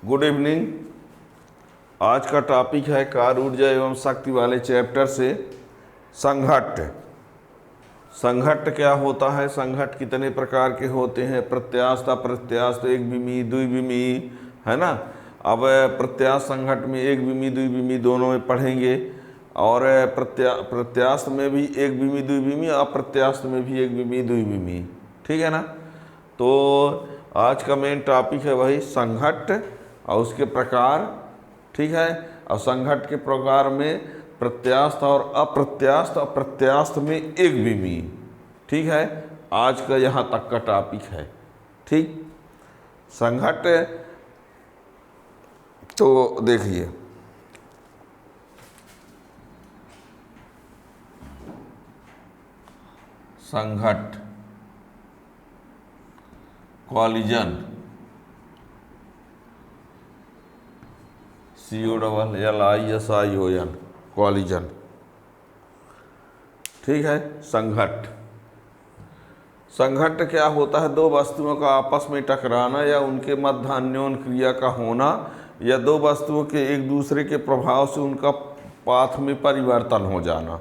Good evening. आज का topic है कार्य ऊर्जा एवं शक्ति वाले चैप्टर से संघट्ट। संघट्ट क्या होता है, संघट्ट कितने प्रकार के होते हैं, प्रत्यास्थ अप्रत्यास्थ, एक विमी द्विविमी, है ना। अब प्रत्यास्थ संघट्ट में एक विमी द्विविमी दोनों में पढ़ेंगे, और प्रत्यास्थ में भी एक विमी द्विविमी, अप्रत्यास्थ में भी एक विमी द्विविमी, ठीक है ना। तो आज का मेन टॉपिक है वही संघट्ट और उसके प्रकार, ठीक है। और संघट्ट के प्रकार में प्रत्यास्थ और अप्रत्यास्थ, अप्रत्यास्थ में एक विमी, ठीक है। आज का यहाँ तक का टॉपिक है, ठीक। संघट्ट तो देखिए, संघट्ट कॉलिजन, COLLISION, कॉलिजन, ठीक है। संघट्ट, संघट्ट क्या होता है, दो वस्तुओं का आपस में टकराना या उनके मध्य अन्योन्य क्रिया का होना, या दो वस्तुओं के एक दूसरे के प्रभाव से उनका पाथ में परिवर्तन हो जाना।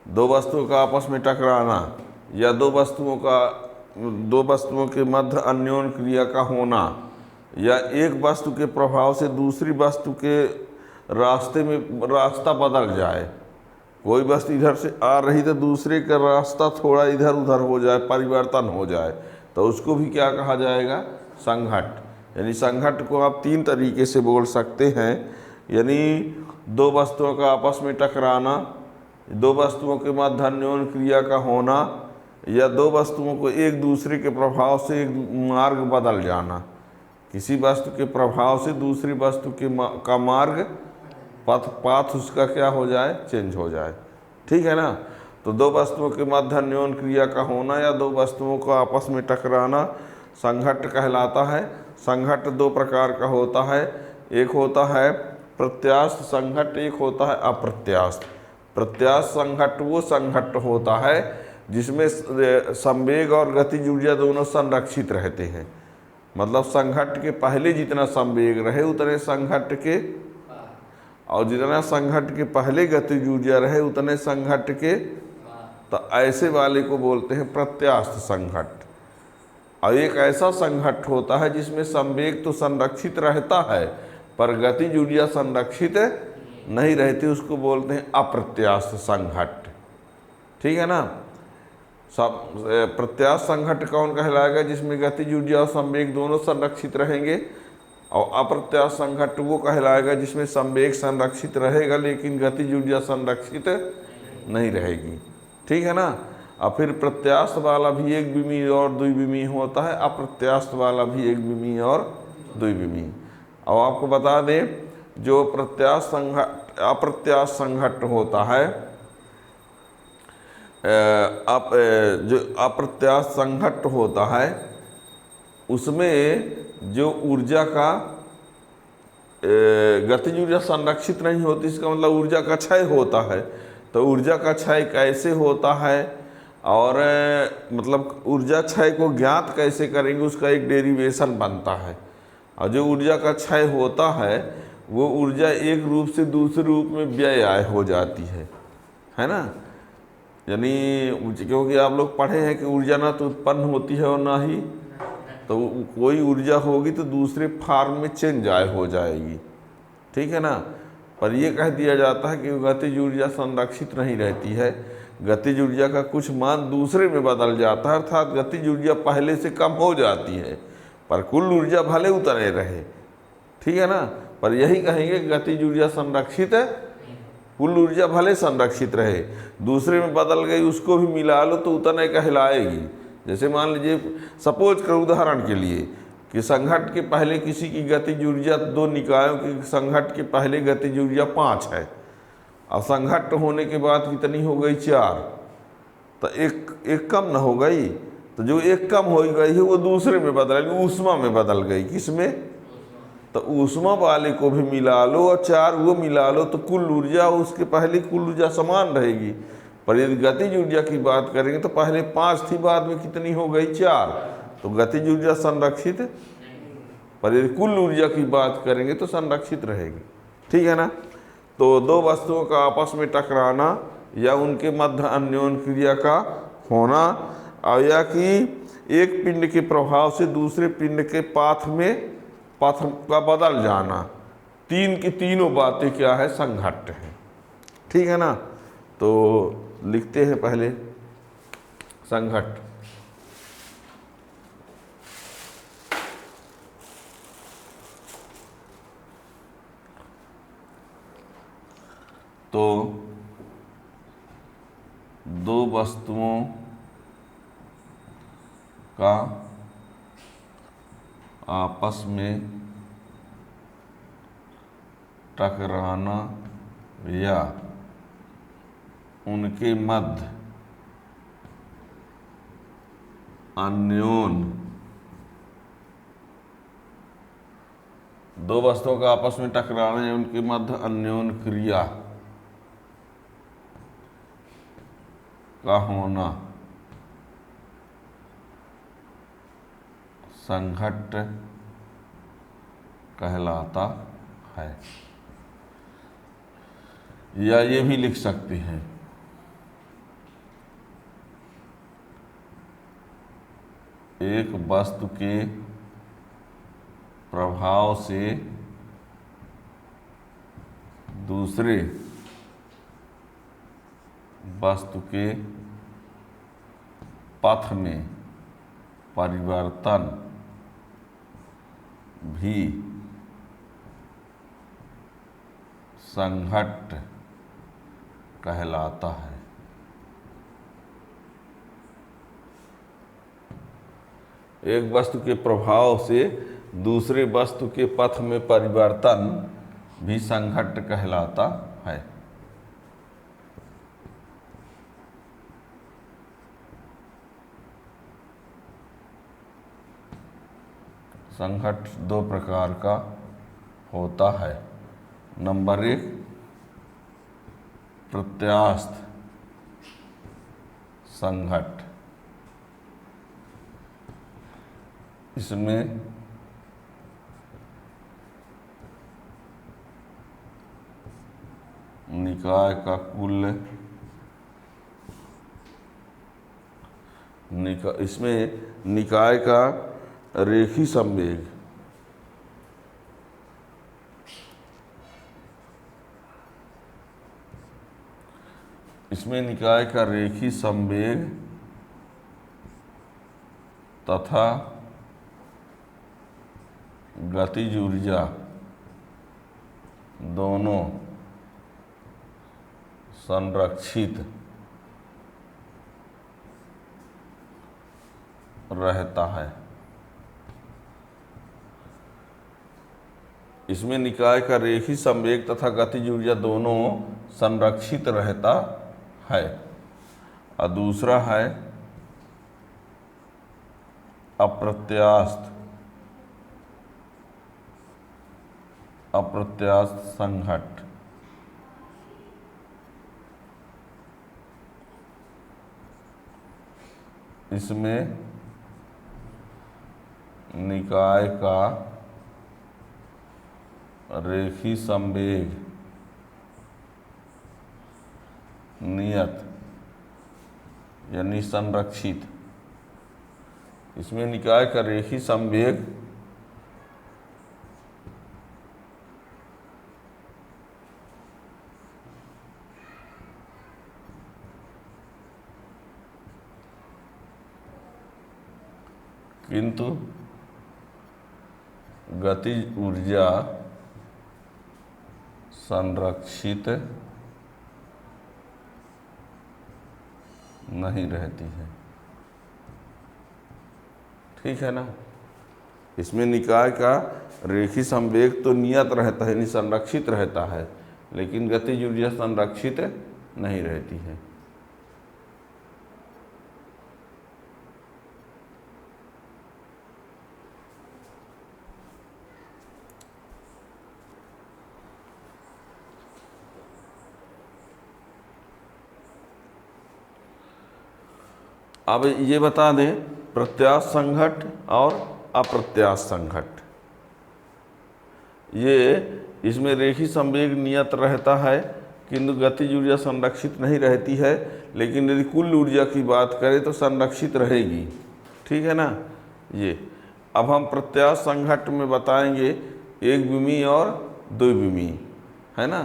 दो वस्तुओं का आपस में टकराना या दो वस्तुओं के मध्य अन्योन्य क्रिया का होना, या एक वस्तु के प्रभाव से दूसरी वस्तु के रास्ते में रास्ता बदल जाए। कोई वस्तु इधर से आ रही तो दूसरे का रास्ता थोड़ा इधर उधर हो जाए, परिवर्तन हो जाए, तो उसको भी क्या कहा जाएगा, संघट्ट। यानी संघट्ट को आप तीन तरीके से बोल सकते हैं, यानी दो वस्तुओं का आपस में टकराना, दो वस्तुओं के मध्य अन्योन्य क्रिया का होना, या दो वस्तुओं को एक दूसरे के प्रभाव से एक मार्ग बदल जाना। किसी वस्तु के प्रभाव से दूसरी वस्तु का मार्ग पाथ उसका क्या हो जाए, चेंज हो जाए, ठीक है ना। तो दो वस्तुओं के मध्य अन्योन्य क्रिया का होना या दो वस्तुओं को आपस में टकराना संघट्ट कहलाता है। संघट्ट दो प्रकार का होता है, एक होता है प्रत्यास्थ संघट्ट, एक होता है अप्रत्यास्थ। प्रत्यास्थ संघट्ट वो संघट्ट होता है जिसमें संवेग और गतिज ऊर्जा दोनों संरक्षित रहते हैं। मतलब संघट्ट के पहले जितना संवेग रहे उतने संघट्ट के, और जितना संघट्ट के पहले गतिज ऊर्जा रहे उतने संघट्ट के, तो ऐसे वाले को बोलते हैं प्रत्यास्थ संघट्ट। और एक ऐसा संघट्ट होता है जिसमें संवेग तो संरक्षित रहता है पर गतिज ऊर्जा संरक्षित नहीं रहती, उसको बोलते हैं अप्रत्यास्थ संघट्ट, ठीक है ना। सब प्रत्यास्थ संघट्ट कौन कहलाएगा, जिसमें गतिज ऊर्जा और संवेग दोनों संरक्षित रहेंगे, और अप्रत्यास्थ संघट्ट वो कहलाएगा जिसमें संवेग संरक्षित रहेगा लेकिन गतिज ऊर्जा संरक्षित नहीं रहेगी, ठीक है ना। और फिर प्रत्यास्थ वाला भी एक विमी और द्विविमी होता है, अप्रत्यास्थ वाला भी एक विमी और द्विविमी। और आपको बता दें, जो अप्रत्यास्थ संघट्ट होता है, जो अप्रत्यास्थ संघट्ट होता है उसमें जो ऊर्जा का गतिज ऊर्जा संरक्षित नहीं होती, इसका मतलब ऊर्जा का क्षय होता है। तो ऊर्जा का क्षय कैसे होता है, और मतलब ऊर्जा क्षय को ज्ञात कैसे करेंगे, उसका एक डेरिवेशन बनता है। और जो ऊर्जा का क्षय होता है वो ऊर्जा एक रूप से दूसरे रूप में व्यय हो जाती है ना। यानी क्योंकि आप लोग पढ़े हैं कि ऊर्जा ना तो उत्पन्न होती है और ना ही, तो कोई ऊर्जा होगी तो दूसरे फॉर्म में चेंज हो जाएगी, ठीक है ना। पर यह कह दिया जाता है कि गतिज ऊर्जा संरक्षित नहीं रहती है, गतिज ऊर्जा का कुछ मान दूसरे में बदल जाता है, अर्थात गतिज ऊर्जा पहले से कम हो जाती है पर कुल ऊर्जा भले उतने रहे, ठीक है ना। पर यही कहेंगे गतिज ऊर्जा संरक्षित है, कुल ऊर्जा भले संरक्षित रहे, दूसरे में बदल गई उसको भी मिला लो तो उतने कहलाएगी। जैसे मान लीजिए, सपोज कर उदाहरण के लिए कि संघट्ट के पहले किसी की गतिज ऊर्जा, दो निकायों की संघट्ट के पहले गतिज ऊर्जा 5 है, और संघट्ट होने के बाद कितनी हो गई, 4, तो एक कम न हो गई। तो जो एक कम हो गई है वो दूसरे में बदल गई, ऊष्मा में बदल गई। किसमें, तो ऊष्मा वाले को भी मिला लो और 4 वो मिला लो, तो कुल ऊर्जा उसके पहले कुल ऊर्जा समान रहेगी। पर यदि गतिज ऊर्जा की बात करेंगे तो पहले 5 थी, बाद में कितनी हो गई, 4, तो गतिज ऊर्जा संरक्षित पर यदि कुल ऊर्जा की बात करेंगे तो संरक्षित रहेगी। ठीक है ना। तो दो वस्तुओं का आपस में टकराना या उनके मध्य अन्योन्य क्रिया का होना, या कि एक पिंड के प्रभाव से दूसरे पिंड के पथ का बदल जाना, तीन की तीनों बातें क्या है, संघट्ट है। ठीक है ना। तो लिखते हैं पहले संघट्ट। तो दो वस्तुओं का आपस में टकराना या उनके मध्य अन्योन्य, दो वस्तुओं का आपस में टकराना या उनके मध्य अन्योन्य क्रिया का होना संघट्ट कहलाता है। या ये भी लिख सकते हैं, एक वस्तु के प्रभाव से दूसरे वस्तु के पथ में परिवर्तन भी संघट्ट कहलाता है। एक वस्तु के प्रभाव से दूसरे वस्तु के पथ में परिवर्तन भी संघट्ट कहलाता है। संघट्ट दो प्रकार का होता है। नंबर 1 प्रत्यास्थ संघट्ट। इसमें निकाय का कुल इसमें निकाय का रेखी संवेग निकाय का रेखी संवेग तथा गतिज ऊर्जा दोनों संरक्षित रहता है। इसमें निकाय का रेखी संवेग तथा गतिज ऊर्जा दोनों संरक्षित रहता है। और दूसरा है अप्रत्यास्थ संघट्ट। इसमें निकाय का रेखी संवेग नियत यानी संरक्षित, इसमें निकाय का रेखी संवेग किंतु गतिज ऊर्जा संरक्षित नहीं रहती है। ठीक है ना। इसमें निकाय का रेखी संवेग तो नियत रहता है यानी संरक्षित रहता है, लेकिन गतिज ऊर्जा संरक्षित नहीं रहती है। अब ये बता दें प्रत्यास्थ संघट्ट और अप्रत्यास्थ संघट्ट। ये इसमें रेखी संवेग नियत रहता है, किंतु गतिज ऊर्जा संरक्षित नहीं रहती है, लेकिन यदि कुल ऊर्जा की बात करें तो संरक्षित रहेगी। ठीक है ना। ये अब हम प्रत्यास्थ संघट्ट में बताएंगे एक विमी और द्विविमी, है ना।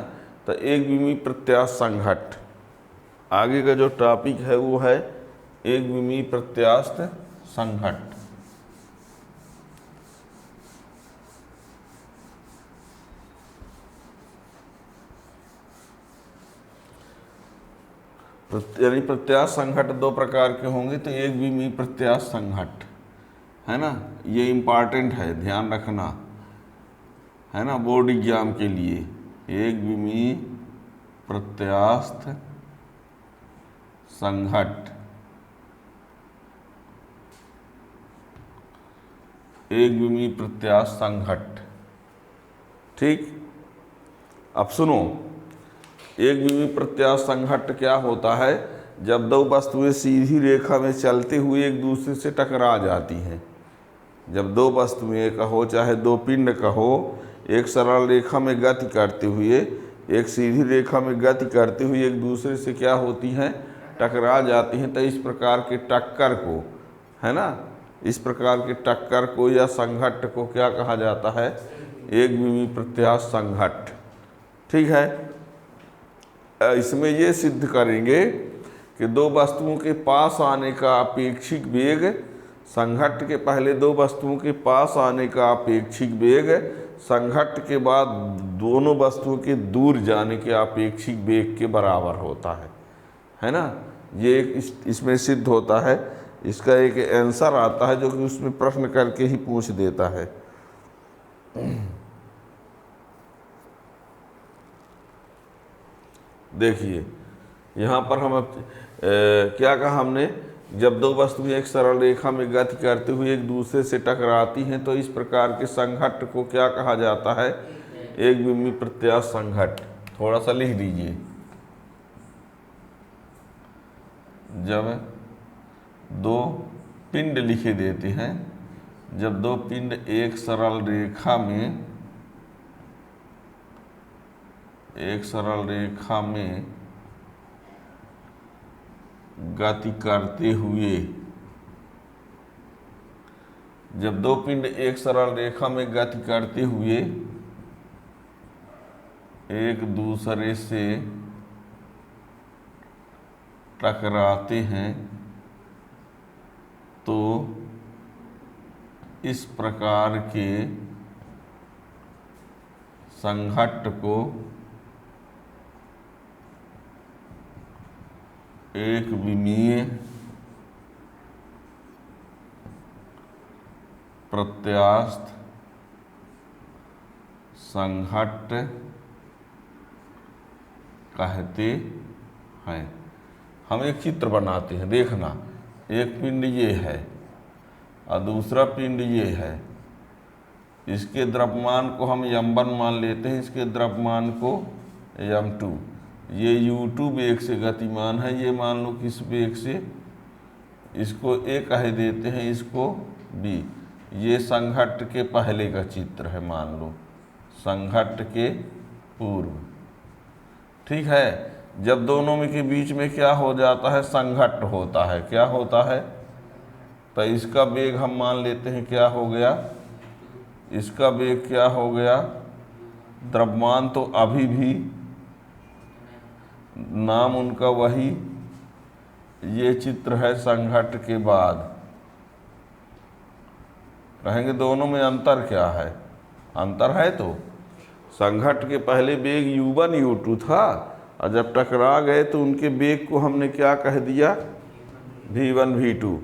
तो एक विमी प्रत्यास्थ संघट्ट, आगे का जो टॉपिक है वो है एक विमी प्रत्यास्थ संघट्ट। यानी प्रत्यास्थ संघट्ट दो प्रकार के होंगे, तो एक विमी प्रत्यास्थ संघट्ट, है ना। ये इम्पॉर्टेंट है, ध्यान रखना, है ना, बोर्ड एग्जाम के लिए। एक विमी प्रत्यास्थ संघट्ट, एक विमी प्रत्यास्थ संघट्ट। ठीक, अब सुनो, एक विमी प्रत्यास्थ संघट्ट क्या होता है? जब दो वस्तुएं सीधी रेखा में चलते हुए एक दूसरे से टकरा जाती हैं। जब दो वस्तुएं कहो, चाहे दो पिंड कहो, एक सरल रेखा में गति करते हुए, एक सीधी रेखा में गति करते हुए एक दूसरे से क्या होती हैं? टकरा जाती हैं। तो इस प्रकार के टक्कर को, है ना, इस प्रकार के टक्कर को या संघट्ट को क्या कहा जाता है? एक विमी प्रत्यास्थ संघट्ट। ठीक है। इसमें ये सिद्ध करेंगे कि दो वस्तुओं के पास आने का अपेक्षिक वेग, संघट्ट के पहले दो वस्तुओं के पास आने का अपेक्षिक वेग संघट्ट के बाद दोनों वस्तुओं के दूर जाने के अपेक्षिक वेग के बराबर होता है ना। ये इसमें सिद्ध होता है। इसका एक आंसर आता है जो कि उसमें प्रश्न करके ही पूछ देता है। देखिए यहाँ पर हम क्या कहा हमने? जब दो वस्तुएं एक सरल रेखा में गति करते हुए एक दूसरे से टकराती हैं तो इस प्रकार के संघट्ट को क्या कहा जाता है? एक विमी प्रत्यास्थ संघट्ट। थोड़ा सा लिख दीजिए। जब दो पिंड लिखे देते हैं, जब दो पिंड एक सरल रेखा में गति करते हुए, जब दो पिंड एक सरल रेखा में गति करते हुए एक दूसरे से टकराते हैं तो इस प्रकार के संघट्ट को एक विमीय प्रत्यास्थ संघट्ट कहते हैं। हम एक चित्र बनाते हैं, देखना। एक पिंड ये है और दूसरा पिंड ये है। इसके द्रव्यमान को हम m1 मान लेते हैं, इसके द्रव्यमान को m2। ये u2 वेग से गतिमान है, ये मान लो किस वेग से? इसको a कह देते हैं, इसको b। ये संघट्ट के पहले का चित्र है, मान लो संघट्ट के पूर्व। ठीक है। जब दोनों में के बीच में क्या हो जाता है? संघट्ट होता है। क्या होता है? तो इसका वेग हम मान लेते हैं क्या हो गया? इसका वेग क्या हो गया? द्रव्यमान तो अभी भी नाम उनका वही। ये चित्र है संघट्ट के बाद। कहेंगे दोनों में अंतर क्या है? अंतर है तो संघट्ट के पहले वेग u1 u2 था और जब टकरा गए तो उनके वेग को हमने क्या कह दिया? v1 v2।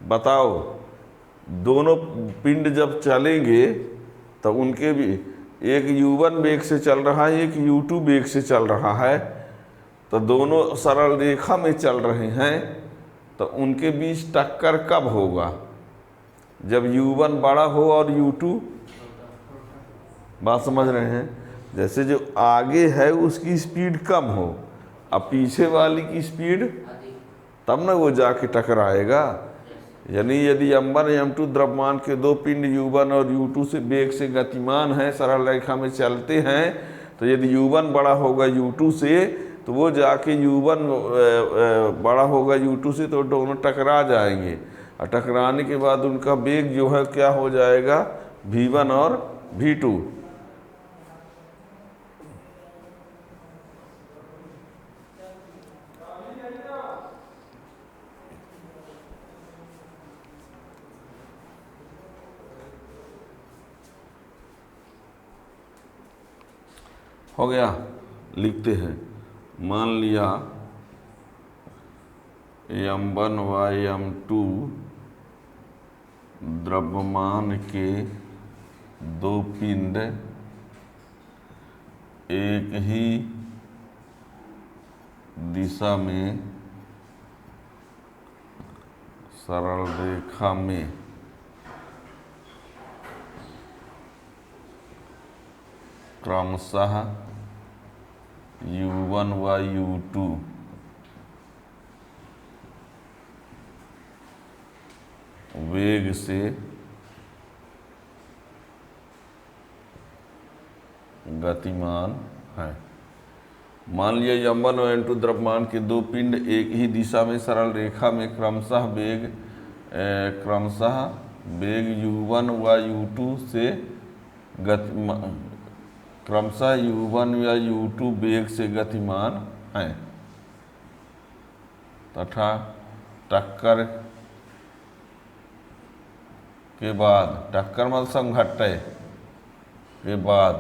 बताओ, दोनों पिंड जब चलेंगे तो उनके भी एक u1 वेग से चल रहा है, एक u2 वेग से चल रहा है, तो दोनों सरल रेखा में चल रहे हैं, तो उनके बीच टक्कर कब होगा? जब u1 बड़ा हो और u2, बात समझ रहे हैं? जैसे जो आगे है उसकी स्पीड कम हो, अब पीछे वाली की स्पीड, तब ना वो जाके टकराएगा। यानी यदि m1 m2 द्रव्यमान के दो पिंड u1 और u2 से वेग से गतिमान हैं, सरल रेखा में चलते हैं, तो यदि u1 बड़ा होगा u2 से तो वो जाके u1 बड़ा होगा u2 से, तो दोनों टकरा जाएंगे और टकराने के बाद उनका वेग जो है क्या हो जाएगा, v1 और v2। हो गया, लिखते हैं। मान लिया m1 व m2 द्रव्यमान के दो पिंड एक ही दिशा में सरल रेखा में क्रमशः u1 व u2 वेग से गतिमान है। मान लिया m1 और m2 द्रव्यमान के दो पिंड एक ही दिशा में सरल रेखा में क्रमशः वेग u1 व u2 से क्रमशः u1 या u2 वेग से गतिमान हैं तथा टक्कर के बाद, टक्कर मतलब संघट्ट के बाद,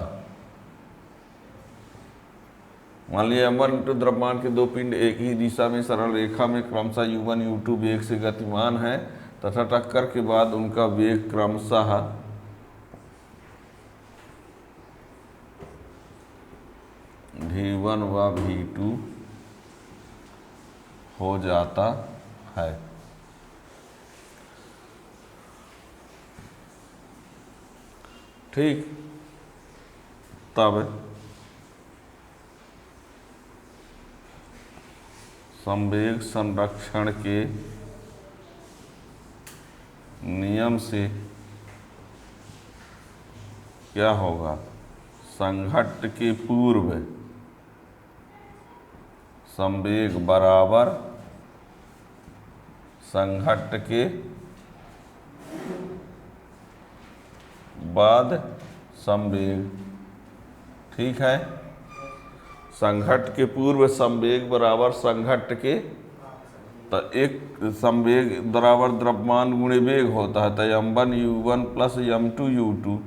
मान लिया m1 द्रव्यमान के दो पिंड एक ही दिशा में सरल रेखा में क्रमशः u1 u2 वेग से गतिमान है तथा टक्कर के बाद उनका वेग क्रमशः v1 व v2 हो जाता है। ठीक, तब संवेग संरक्षण के नियम से क्या होगा, संघट्ट के पूर्व संवेग बराबर संघट्ट के बाद संवेग। ठीक है, संघट्ट के पूर्व संवेग बराबर संघट्ट के, तो एक संवेग बराबर द्रव्यमान गुणे वेग होता है, तो m1 u1 plus m2 u2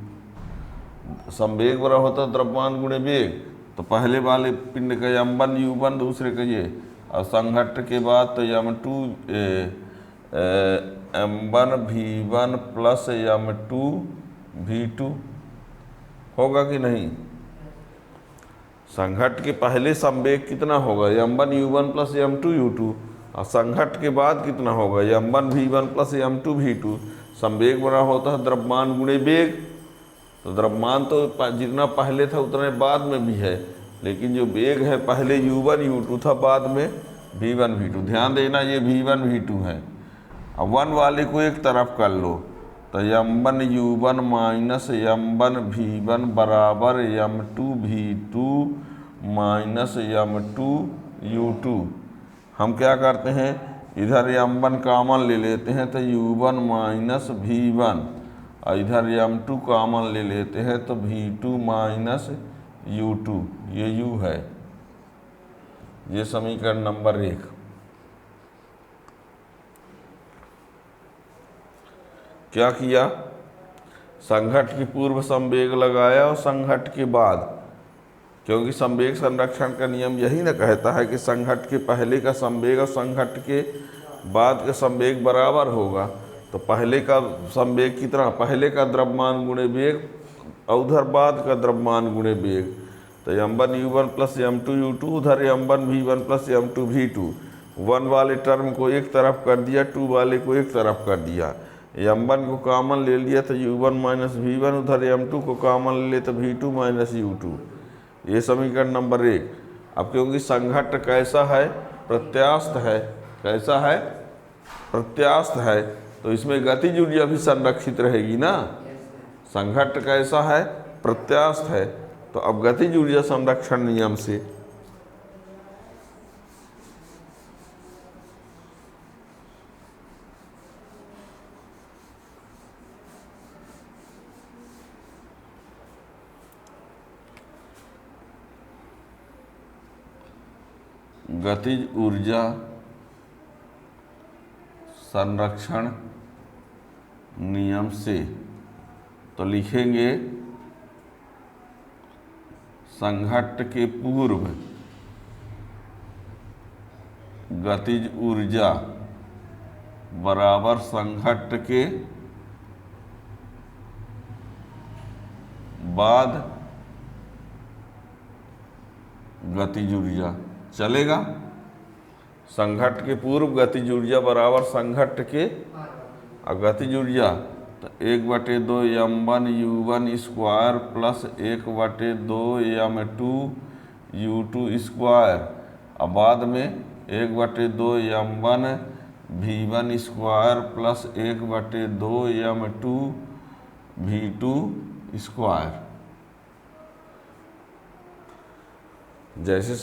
संवेग बराबर होता है द्रव्यमान गुणे वेग। तो पहले वाले पिंड का m1 u1, दूसरे का ये, और संघट्ट के बाद तो m1 v1 plus m2 v2 होगा कि नहीं। संघट्ट के पहले संवेग कितना होगा, m1 u1 plus m2 u2, और संघट्ट के बाद कितना होगा, m1 v1 plus m2 v2। संवेग बड़ा होता है द्रव्यमान गुणे वेग, तो द्रव्यमान तो जितना पहले था उतना बाद में भी है, लेकिन जो वेग है पहले u1 u2 था, बाद में v1 v2। ध्यान देना ये v1 v2 है। अब 1 वाले को एक तरफ कर लो, तो m1 u1 minus m1 v1 बराबर m2 v2 minus m2 u2। हम क्या करते हैं, इधर m1 कॉमन ले लेते हैं तो u1 माइनस v1, और इधर m2 कॉमन ले लेते हैं तो v2 माइनस u2, ये u है। ये समीकरण नंबर 1। क्या किया, संघट्ट की पूर्व संवेग लगाया और संघट्ट के बाद, क्योंकि संवेग संरक्षण का नियम यही ना कहता है कि संघट्ट के पहले का संवेग और संघट्ट के बाद का संवेग बराबर होगा। तो पहले का संवेग कितना, पहले का द्रव्यमान गुणे वेग और उधर बाद का द्रव्यमान गुणे वेग, तो m1 u1 plus m2 u2, उधर m1 v1 plus m2 v2। 1 वाले टर्म को एक तरफ कर दिया, 2 वाले को एक तरफ कर दिया, m1 को कॉमन ले लिया तो u1 माइनस v1, उधर m2 को कॉमन ले लिया तो v2 माइनस u2। ये समीकरण नंबर 1। अब क्योंकि संघट्ट कैसा है, प्रत्यास्थ है, कैसा है, प्रत्यास्थ है, तो इसमें गतिज ऊर्जा भी संरक्षित रहेगी ना। संघट्ट कैसा है, प्रत्यास्थ है, तो अब गतिज ऊर्जा संरक्षण नियम से गतिज ऊर्जा संरक्षण नियम से तो लिखेंगे संघट्ट के पूर्व गतिज ऊर्जा बराबर संघट्ट के बाद गतिज ऊर्जा। चलेगा? संघट्ट के पूर्व गतिज ऊर्जा बराबर संघट्ट के गतिज ऊर्जा, तो 1/2 m1 u1 square plus 1/2 m2 u2 square. अब बाद में 1/2 m1 v1 square plus 1/2 m2 v2 square. जैसे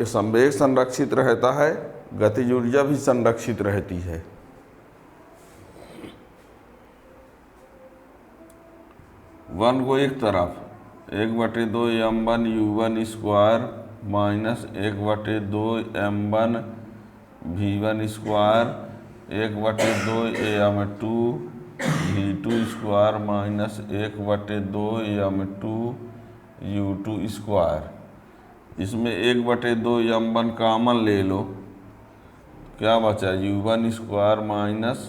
संवेग संरक्षित रहता है, गतिज ऊर्जा भी संरक्षित रहती है। वन को एक तरफ 1/2 m1 u1 square minus 1/2 m1 v1 square 1/2 m2 v2 square minus 1/2 m2 u2 square. इसमें 1/2 m1 कॉमन ले लो, क्या बचा u1 square minus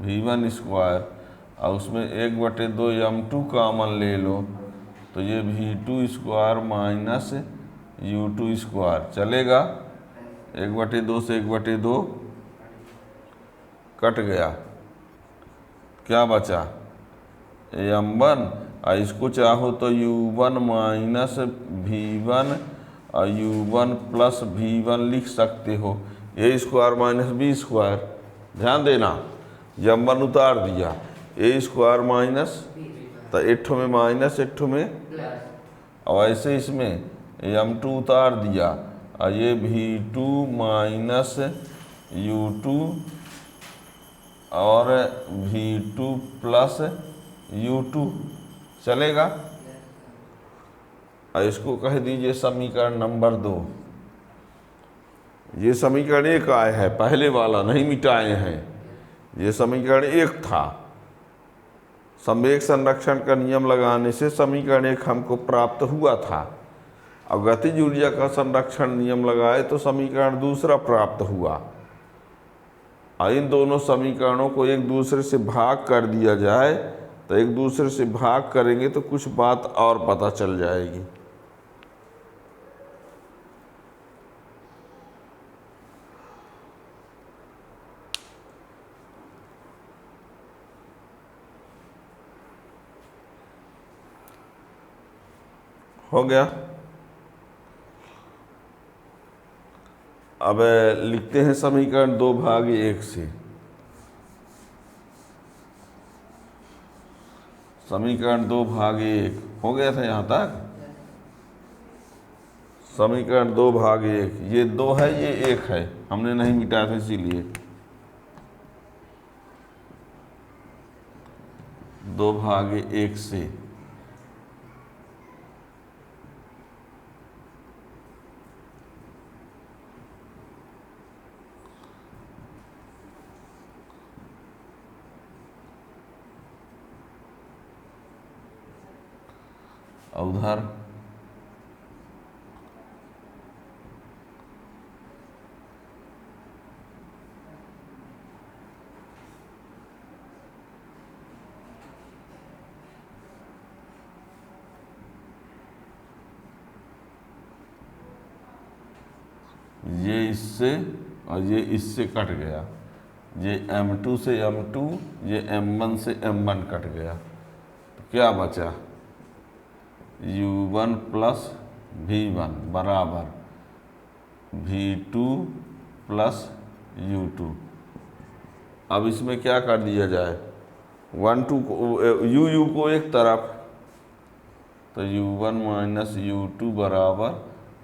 v1 square, और उसमें 1/2 m2 कॉमन ले लो, तो ये v2 square minus u2 square. चलेगा? 1/2 से 1/2 कट गया, क्या बचा m1, और इसको चाहो तो u1 माइनस v1 और u1 प्लस v1 लिख सकते हो, a square minus b square. ध्यान देना, जब m1 उतार दिया a स्क्वायर माइनस, तो एठो में माइनस एठो में प्लस, और ऐसे इसमें m2 उतार दिया और ये v2 माइनस u2 और v2 प्लस u2। चलेगा? और इसको कह दीजिए समीकरण नंबर 2। ये समीकरण 1 आए हैं, पहले वाला नहीं मिटाए हैं। ये समीकरण 1 था, संवेग संरक्षण का नियम लगाने से समीकरण 1 हमको प्राप्त हुआ था। अब गतिज ऊर्जा का संरक्षण नियम लगाए तो समीकरण 2 प्राप्त हुआ। और इन दोनों समीकरणों को एक दूसरे से भाग कर दिया जाए, तो एक दूसरे से भाग करेंगे तो कुछ बात और पता चल जाएगी। हो गया? अब लिखते हैं समीकरण 2/1 से। समीकरण 2/1 हो गया था यहाँ तक। समीकरण 2/1, ये 2 है, ये 1 है, हमने नहीं मिटाया था इसीलिए। 2/1 से उधर ये इससे और ये इससे कट गया, ये m2 से m2, ये m1 से m1 कट गया, तो क्या बचा u1 प्लस v1 बराबर v2 प्लस u2। अब इसमें क्या कर दिया जाए, 1 2 यू को एक तरफ, तो u1 माइनस u2 बराबर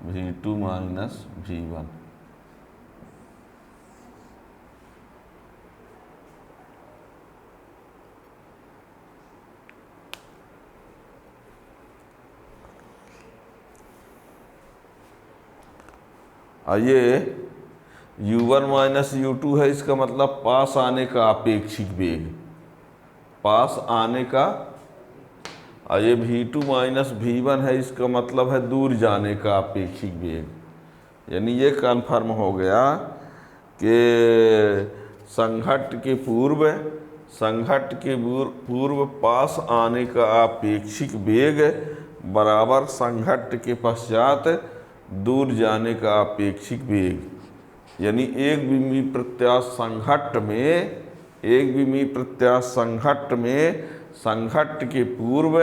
v2 माइनस v1। ये u1 माइनस u2 है, इसका मतलब पास आने का अपेक्षिक वेग, पास आने का। और ये v2 माइनस v1 है, इसका मतलब है दूर जाने का अपेक्षिक वेग। यानी ये कन्फर्म हो गया कि संघट्ट के पूर्व पास आने का अपेक्षिक वेग बराबर संघट्ट के पश्चात दूर जाने का अपेक्षिक वेग। यानी एक विमीय प्रत्यास्थ संघट्ट में संघट्ट के पूर्व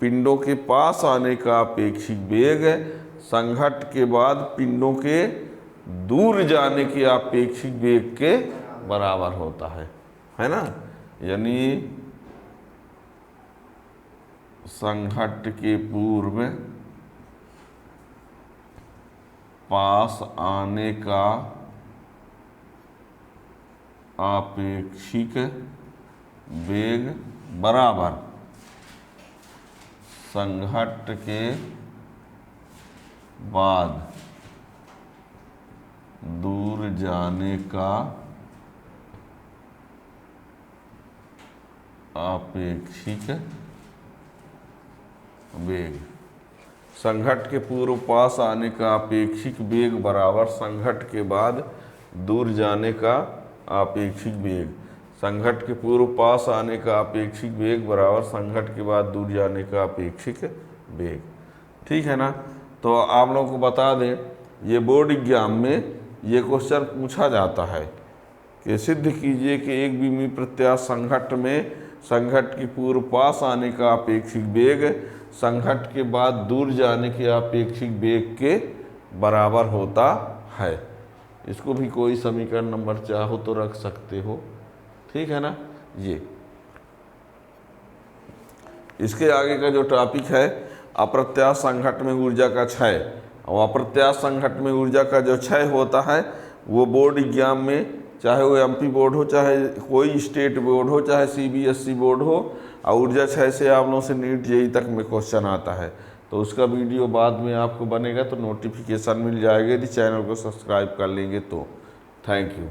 पिंडों के पास आने का अपेक्षिक वेग संघट्ट के बाद पिंडों के दूर जाने के अपेक्षिक वेग के बराबर होता है ना। यानी संघट्ट के पूर्व पास आने का अपेक्षिक वेग बराबर संघट्ट के बाद दूर जाने का अपेक्षिक वेग। संघट्ट के पूर्व पास आने का अपेक्षिक वेग बराबर संघट्ट के बाद दूर जाने का अपेक्षिक वेग। संघट्ट के पूर्व पास आने का अपेक्षिक वेग बराबर संघट्ट के बाद दूर जाने का अपेक्षिक वेग। ठीक है ना। तो आप लोगों को बता दें, ये बोर्ड एग्जाम में ये क्वेश्चन पूछा जाता है कि सिद्ध कीजिए कि एक विमीय प्रत्यास्थ संघट्ट में संघट्ट के पूर्व पास आने का अपेक्षिक वेग संघट्ट के बाद दूर जाने के अपेक्षिक वेग के बराबर होता है। इसको भी कोई समीकरण नंबर चाहो तो रख सकते हो। ठीक है ना। ये इसके आगे का जो टॉपिक है अप्रत्यास्थ संघट्ट में ऊर्जा का क्षय। और अप्रत्यास्थ संघट्ट में ऊर्जा का जो क्षय होता है वो बोर्ड एग्जाम में, चाहे वो एमपी बोर्ड हो, चाहे कोई स्टेट बोर्ड हो, चाहे सीबीएसई बोर्ड हो, और ऊर्जा क्षय से आप लोगों से नीट जेईई तक में क्वेश्चन आता है। तो उसका वीडियो बाद में आपको बनेगा तो नोटिफिकेशन मिल जाएगा, यदि चैनल को सब्सक्राइब कर लेंगे तो। Thank you.